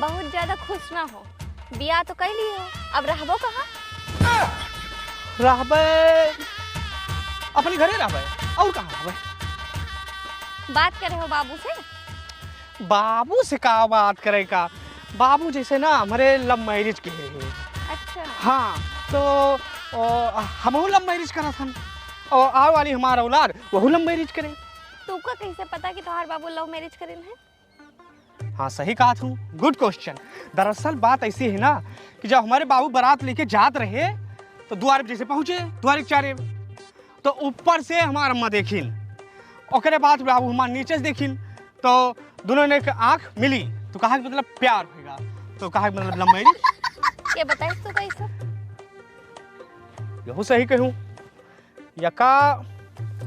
बहुत ज्यादा खुश ना हो, बिया तो कर ली हो, अब रहबो कहाँ? रहबे अपने घरे रहबे, और कहाँ रहबे? बात करे हो बाबू से? बाबू से का बात करे का? बाबू जैसे ना हमारे लव मैरिज के हैं। अच्छा। हाँ, तो हम लव मैरिज करा था, और आने वाली हमारा औलाद वही लव मैरिज करे। तुमको कैसे पता कि तुम्हारे बाबू लव मैरिज करें हैं? हाँ सही कहा तू, गुड क्वेश्चन। दरअसल बात ऐसी है ना कि जब हमारे बाबू बारात लेके जात रहे तो द्वार जैसे पहुंचे, द्वार के चारे, तो ऊपर से हमारा अम्मा देखिन, ओकरे बाद बाबू हमारे नीचे से देखिन, तो दोनों ने आंख मिली, तो कहा कि मतलब प्यार होगा, तो कहा कि मतलब लव मैरिज। ये बताइए तो कैसे? यहू सही कहूँ या का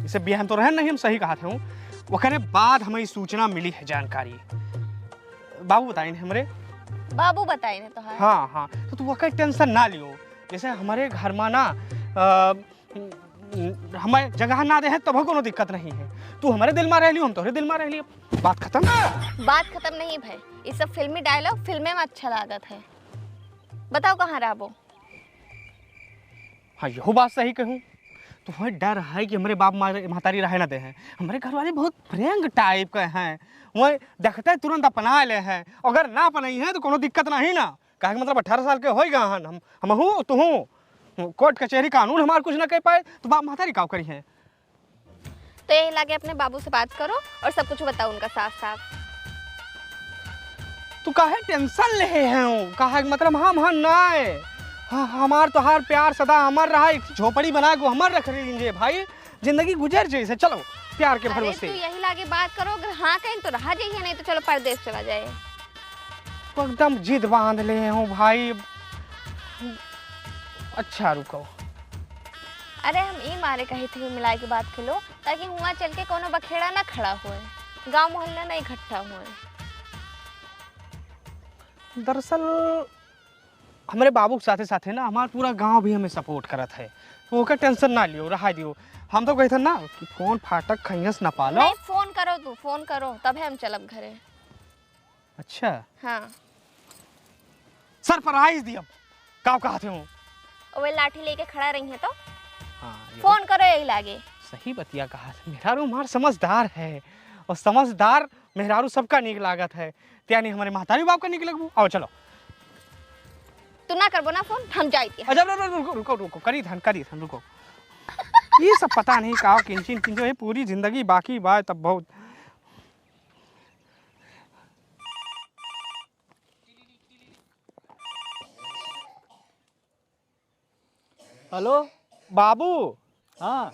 इसे बिहान तो रहन नहीं, हम सही कहा था। ओकरे बाद हमें सूचना मिली है, जानकारी बाबू बताए हमरे। बाबू बताए ने तो। हाँ हाँ, तो तू वक्त टेंशन ना लियो। जैसे हमारे घर में ना हमें जगह ना दे है तब कोनो दिक्कत नहीं है। तू हमारे दिल में रह लियो, हम तोहरे दिल में रह लियो, बात खत्म। बात खत्म नहीं भाई, ये सब फिल्मी डायलॉग फिल्में में अच्छा लागत है। बताओ कहाँ रहबो? हाँ यही बात सही कहूँ, तो हमें डर है कि हमारे बाप महतारी रहे ना दे हैं। हमारे घर वाले बहुत फ्रेंक टाइप के हैं, वह देखते तुरंत अपना ले हैं, अगर ना अपनाई है तो कोनो दिक्कत नहीं ना। कहे मतलब 18 साल के हो गए हैं हम हूँ तो हूँ, कोर्ट कचहरी कानून हमारे कुछ ना कह पाए तो बाप महतारी का करी है। तो यही लागे अपने बाबू से बात करो और सब कुछ बताओ उनका साफ साफ। तू काहे टेंशन ले हैं? काहे मतलब हम ना हाँ, हमार तो हार प्यार सदा अमर रहा, एक झोपड़ी बना के हमर रख लीजिए भाई, जिंदगी गुजर जैसे चलो प्यार के भरोसे। तू यही लागे बात करो, अगर हाँ कहीं तो रहा जाइए, नहीं तो चलो परदेश चला जाए। तो एकदम जिद बांध ले हूँ भाई। अच्छा रुको, अरे हम ई मारे कही थी मिलाई की बात खेलो, ताकि हुआ चल के कोनो बखेड़ा ना खड़ा हुए, गांव मोहल्ला ना इकट्ठा हुए। दरअसल हमारे बाबू के साथे साथे ना हमारा पूरा गांव भी हमें सपोर्ट करत है, तो ओकर टेंशन ना लियो, रहा दियो। हम तो कहते ना कि फोन फाटक खैस ना पालो। नहीं, फोन करो, तू फोन करो तब हम चलब घरे। अच्छा हाँ, सरप्राइज दिया का कहते हूँ। वे लाठी लेके खड़ा रही है तो हाँ फोन करो, यही लागे। सही बतिया कहा, मेहरारू हमार समझदार है, और समझदार मेहरारू सबका नीक लागत है, त्यानी हमारे महतारी बाप का नीक लगबू। आओ चलो। तू ना करबो ना फोन, हम जाइए। अच्छा रुको रुको रुको, करी धन रुको। ये सब पता नहीं का किंचिन किंचो है, पूरी जिंदगी बाकी बात तब बहुत। हेलो बाबू। हाँ,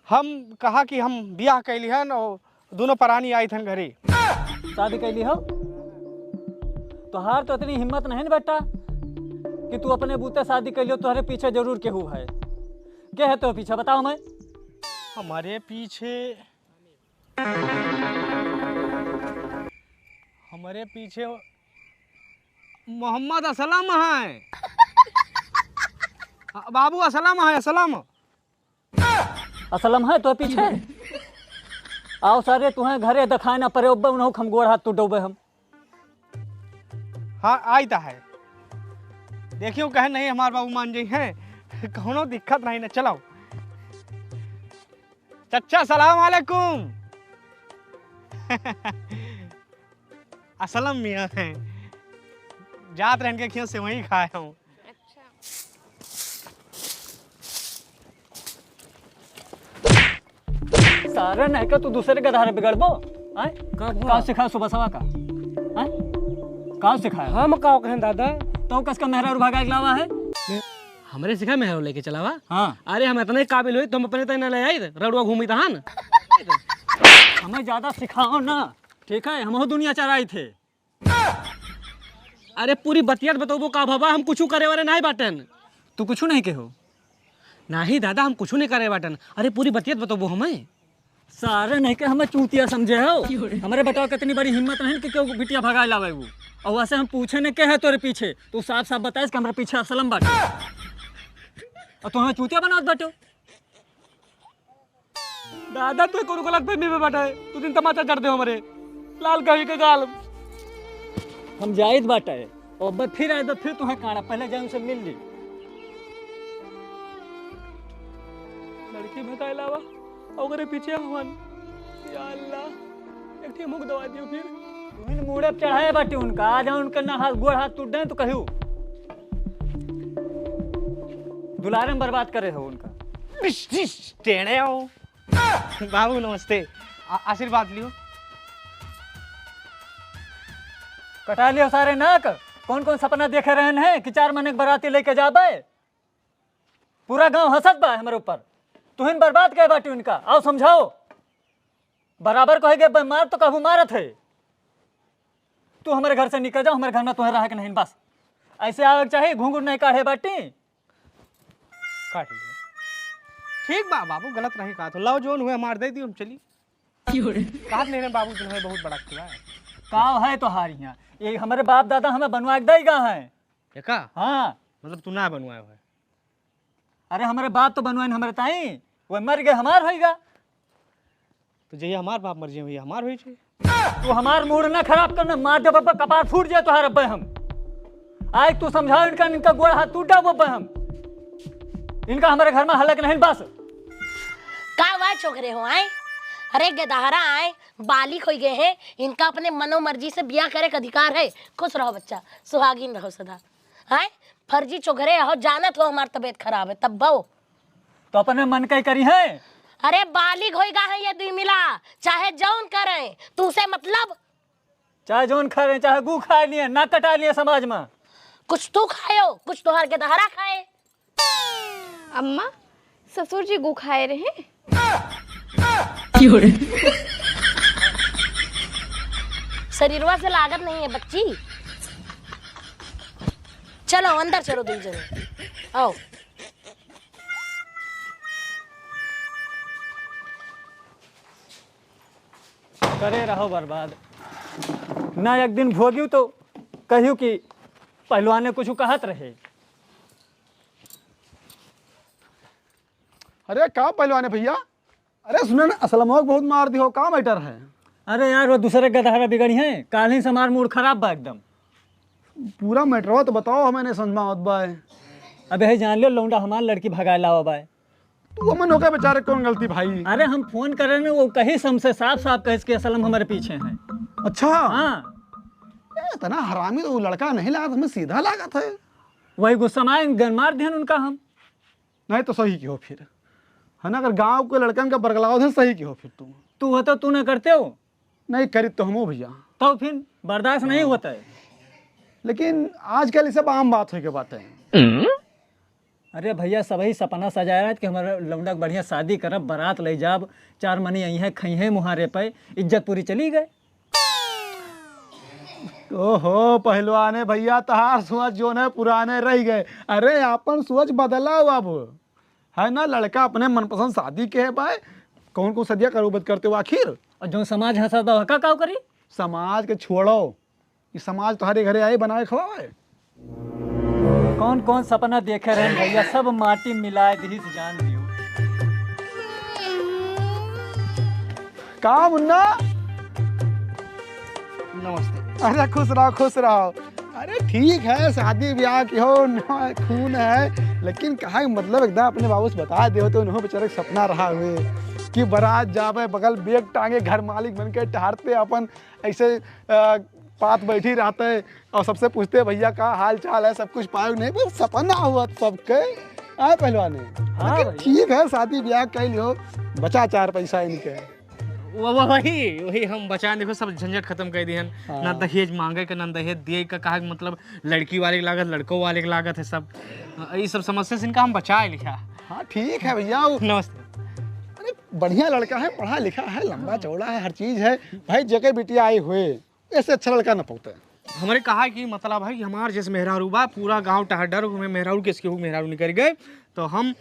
हम कहा कि हम बियाह कैली हन और दोनों प्राणी आई थन घरे। शादी कैली हो? तोहार तो इतनी हिम्मत नहीं न बेटा कि तू अपने बूते शादी कैलियो, तुम्हारे पीछे जरूर केहू है। क्या है तो पीछे बताओ। मैं हमारे पीछे मोहम्मद असलम है। बाबू असलम है, असलम असलम है तो पीछे। आओ सारे तुम्हें घरे दिखाए ना परे, उन्हों हम गोड़ हाथ तू डूबे हम। हाँ आईता है, देखियो कहे नहीं हमारे बाबू मान जाई हैं, कोनो दिक्कत नहीं ना। चलो चचा सलाम अलैकुम। असलम मियाँ हैं, जात रहन के खेत से वहीं खाए हूँ। सारे नहीं का तू दूसरे के धारे बिगड़बो। कहाँ सिखा सुबह सवा का? कहाँ सिखाया? हम का कहें दादा, तो कसका मेहरा और भागा लावा है। हमरे सिखा मेहरा लेके चलावा। हाँ, अरे हम इतने काबिल हुए तुम अपने तक न ले आई रड़ुआ घूमी तहान। हमें ज्यादा सिखाओ ना, ठीक है? हम दुनिया चराई थे। अरे पूरी बतियत बताओ का बाबा, हम कुछ करे वाले नहीं बाटन। तू कुछ नहीं कहो? नहीं दादा, हम कुछ नहीं करे बाटन। अरे पूरी बतियत बताओ हमें। सारे नहीं के हमें चूतिया समझे हो। हमारे बताओ कितनी बड़ी हिम्मत नहीं कि क्यों बिटिया भगा लावे वो। और वैसे हम पूछे ने के है तोरे पीछे, तू साफ साफ बताइस कि हमारे पीछे असलम बाटे, और तू हमें चूतिया बनावत बाटो। दादा तू कोनो गलत फहमी में बैठा है, तू दिन तमाचा चढ़ दे हमरे। लाल कही के गाल हम जायद बाटे और बस फिर आए तो फिर तुम्हें काना पहले जाए उनसे मिल ली लड़की भगा अलावा और पीछे हवन या अल्लाह एक मुख दवा दियो फिर तुम मुड़े चढ़ाए बाटे उनका आ जाओ उनका ना हाथ गोड़ हाथ टूट जाए तो कहूँ दुलारे में बर्बाद करे हो उनका टेढ़े आओ बाबू नमस्ते आशीर्वाद लियो। कटा लियो सारे नाक कौन कौन सपना देखे रहे हैं कि 4 महीने बराती लेके जाबे पूरा गांव हंसत बा हमारे ऊपर तुहिन बर्बाद करे बाटी उनका आओ समझाओ बराबर कहेगे मार तो कहूँ मारत है तू हमारे घर से निकल जाओ हमारे घर में तुम्हें रह के नहीं बस ऐसे आवे चाहिए घूंघूर नहीं काढ़े बाटी काट लियो ठीक बा बाबू गलत नहीं कहा तो लाओ जोन हुए मार दे दी हम चली काट लेने बाबू तुम्हें बहुत बड़ा खुआ है काव है तो हार यहाँ ये हमारे बाप दादा हमें बनवा के देगा है ये का हाँ मतलब तू ना बनवाया हुआ है अरे हमारे बाप तो बनवाए हमारे ताई वो मर गए हमार होगा तो जय हमार बाप मर जाए हमार हो छे तू हमार मूड ना खराब करना मार दे बाबा कपार फूट जाए तो हर हम आज तू समझाओ इनका गोड़ हाथ टूटा वो हम इनका हमारे घर में हलक नहीं बस का वाह छोकरे हो आए अरे गदहारा आए बालिक हो गए हैं इनका अपने मनोमर्जी से ब्याह करे का अधिकार है खुश रहो बच्चा सुहागिन रहो सदा आए फर्जी चोघरे हो जानत हो हमारी तबीयत खराब है तब बहु तो अपने मन का ही करी है अरे बालिक होएगा है ये दुई मिला चाहे जौन करे तू से मतलब चाहे जौन खा रहे चाहे गू खा लिए ना कटा लिए समाज में कुछ तू खायो कुछ तुहार गदहारा खाए अम्मा ससुर जी गु खाए रहे शरीरवा से लागत नहीं है बच्ची चलो अंदर चलो दुई जने आओ करे रहो बर्बाद ना एक दिन भोगियो तो कहियो कि पहलवाने कुछ कहत रहे अरे का पहलवान भैया अरे सुने ना असलमोक बहुत मार दी हो का मैटर है अरे यार वो दूसरे गदहारा बिगड़ी है काल ही से हमार मूड खराब बा एकदम पूरा मैटर हो तो बताओ हमें नहीं समझ में आवत बा अबे है जान लियो लौंडा हमार लड़की भगाए लावा बा तू अमन होकर बेचारे कौन गलती भाई अरे हम फोन करे ना वो कहीं हमसे साफ साफ कह के असलम हमारे पीछे हैं अच्छा हाँ इतना हरामी तो वो लड़का नहीं लगा हमें सीधा लगा था वही गुस्सा में मार दिया उनका हम नहीं तो सही क्यों फिर है ना अगर गांव के लड़कन का बरगलाव थे सही क्यों फिर तुम तू हो तो तू ना करते हो नहीं करी तो हम भैया तो फिर बर्दाश्त नहीं होता है लेकिन आजकल ये सब आम बात हो के बात है अरे भैया सबही सपना सजाया रहा कि हमारा लौंडा बढ़िया शादी करब बारात ले जाब 4 मनी यही है खई है मुहारे पे इज्जत पूरी चली गए ओहो पहलवाने भैया तहार सोच जो है पुराने रह गए अरे अपन सोच बदला हो अब है ना लड़का अपने मनपसंद शादी के है भाई कौन कौन सदिया करोबत करते हो आखिर और जो समाज हंसा हका का करी समाज के छोड़ो ये समाज तुम्हारे घरे आए बनाए खवाए कौन कौन सपना देखे रहे भैया सब माटी मिलाए दी से जान दियो का मुन्ना नमस्ते अरे खुश रहो अरे ठीक है शादी ब्याह की हो खून है लेकिन कहा मतलब एकदम अपने बाबू से बता दे तो उन्होंने बेचारे सपना रहा हुए कि बारात जावे बगल बेग टांगे घर मालिक बन के टहरते अपन ऐसे पात बैठी रहते और सबसे पूछते भैया का हाल चाल है सब कुछ पाए नहीं बस सपना हुआ सबके आए पहलवाने लेकिन ठीक है शादी ब्याह कर लियो बचा 4 पैसा इनके वही हम बचा देखो सब झंझट खत्म कर दिए ना दहेज मांगे का ना दहेज दिए का कहा मतलब लड़की वाले की लागत लड़कों वाले की लागत है सब ये सब समस्या से इनका हम बचाए लिखा। हाँ ठीक है भैया नमस्ते। अरे बढ़िया लड़का है पढ़ा लिखा है लंबा चौड़ा है हर चीज़ है भाई जगह बिटिया आए हुए ऐसे अच्छा लड़का ना पौते हमारे कहा कि मतलब है कि हमारे जैसे मेहरारू बा पूरा गांव टहडर घूमे मेहरारू किसके मेहरारू निकल गए तो हम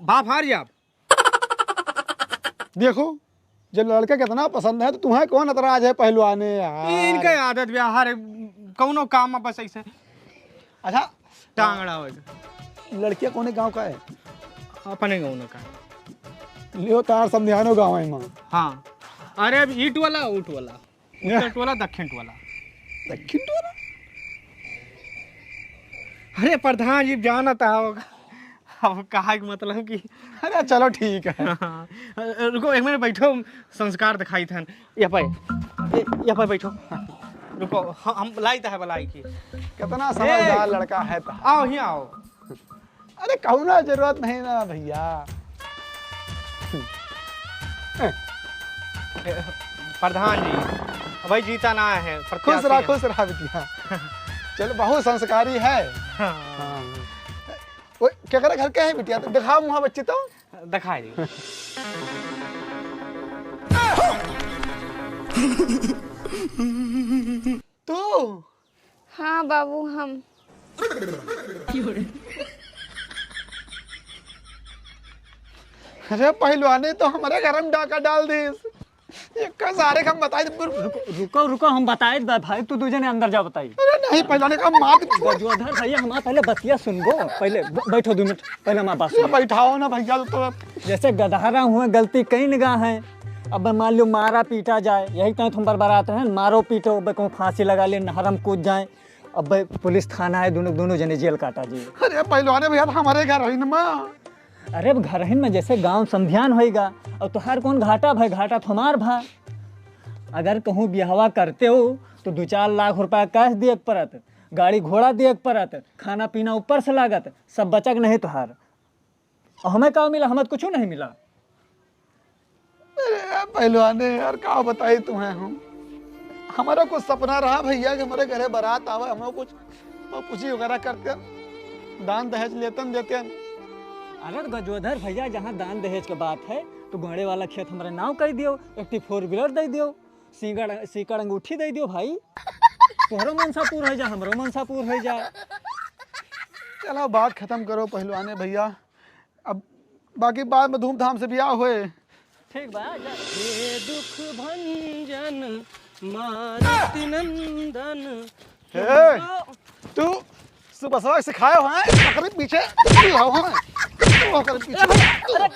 बाप हार जाब देखो जब लड़का कितना पसंद है तो तुम्हें कौन एतराज है पहलवाने इनका आदत व्यवहार कौनो काम में बस ऐसे अच्छा टांगड़ा हो लड़किया कौन गांव का है अपने गाँव का लियो तार समझानो गाँव है माँ हाँ अरे अब ईट वाला ऊट वाला उत्तर टोला दक्षिण टोला। दक्षिण टोला? अरे प्रधान जी जानता होगा, अब कहा कि मतलब कि अरे चलो ठीक है। हाँ, रुको एक मिनट बैठो, संस्कार दिखाई था। यहाँ पर बैठो, रुको हम लाई है बलाई की। कितना समझदार लड़का है तो। आओ ही आओ। अरे कहूँ ना, जरूरत नहीं ना भैया। प्रधान जी भाई जीता ना है, खुश रहा बिटिया। चलो बहुत संस्कारी है। हाँ। वो क्या करे घर के है बिटिया? तो दिखाओ मुँह बच्चे तो। दिखाई तू? हाँ बाबू हम। अरे पहलवाने तो हमारे घर में डाका डाल दी। सारे हम बताए। रुको हम बताए भाई, तू दो जने अंदर जा बताई। अरे नहीं, पहलवाने का मार गजोधर भैया हमारा पहले बतिया सुनबो, पहले बैठो 2 मिनट, पहले हमारा बात सुनो। बैठाओ ना भैया। तो जैसे गदहारा हुए, गलती कई निगाह है। अब मान लो मारा पीटा जाए, यही कहीं तुम बरबराते हैं, मारो पीटो, कहूँ फांसी लगा ले, नहरम कूद जाए। अब भाई पुलिस थाना है, दोनों जने जेल काटा जी। अरे पहलवाने भैया हमारे घर रही ना। अरे अब घर में जैसे गांव संध्यान होएगा, और तुहार कौन घाटा भाई? घाटा तुम्हार भा। अगर कहूँ ब्याहवा करते हो तो 2-4 लाख रुपया कैश दिए पड़त, गाड़ी घोड़ा दिए पड़त, खाना पीना ऊपर से लागत, सब बचक नहीं तुहार। और हमें क्या मिला? हमें कुछ नहीं मिला। अरे पहलवाने यार क्या बताई तुम्हें हम। हमारा कुछ सपना रहा भैया कि हमारे घरे बारात आवे, हम कुछ पूछी वगैरह करते, दान दहेज लेते देते। अरे गजोधर भैया, जहाँ दान दहेज की बात है तो घोड़े वाला खेत हमारे नाव कर दियो, एक 4 व्हीलर दे दियो, सीकड़ अंगूठी दे दियो भाई। तोहरो मनसा पूर हो जा, हमरो मनसा पूर हो जा। चलो बात खत्म करो पहलवाने भैया, अब बाकी बाद में धूमधाम से ब्याह हुए। ठीक बा। हे दुख भंजन मारुति नंदन। तू सुबह सुबह सिखाए हो हैं पीछे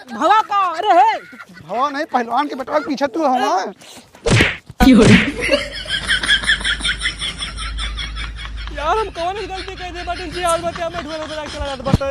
भवा का? अरे है भवा नहीं, पहलवान के बेटवा के पीछे तू हो। यार हम कौन गलती कर दे बाटे जी, और बता मैं ढोल बजा के चला जाता बटे।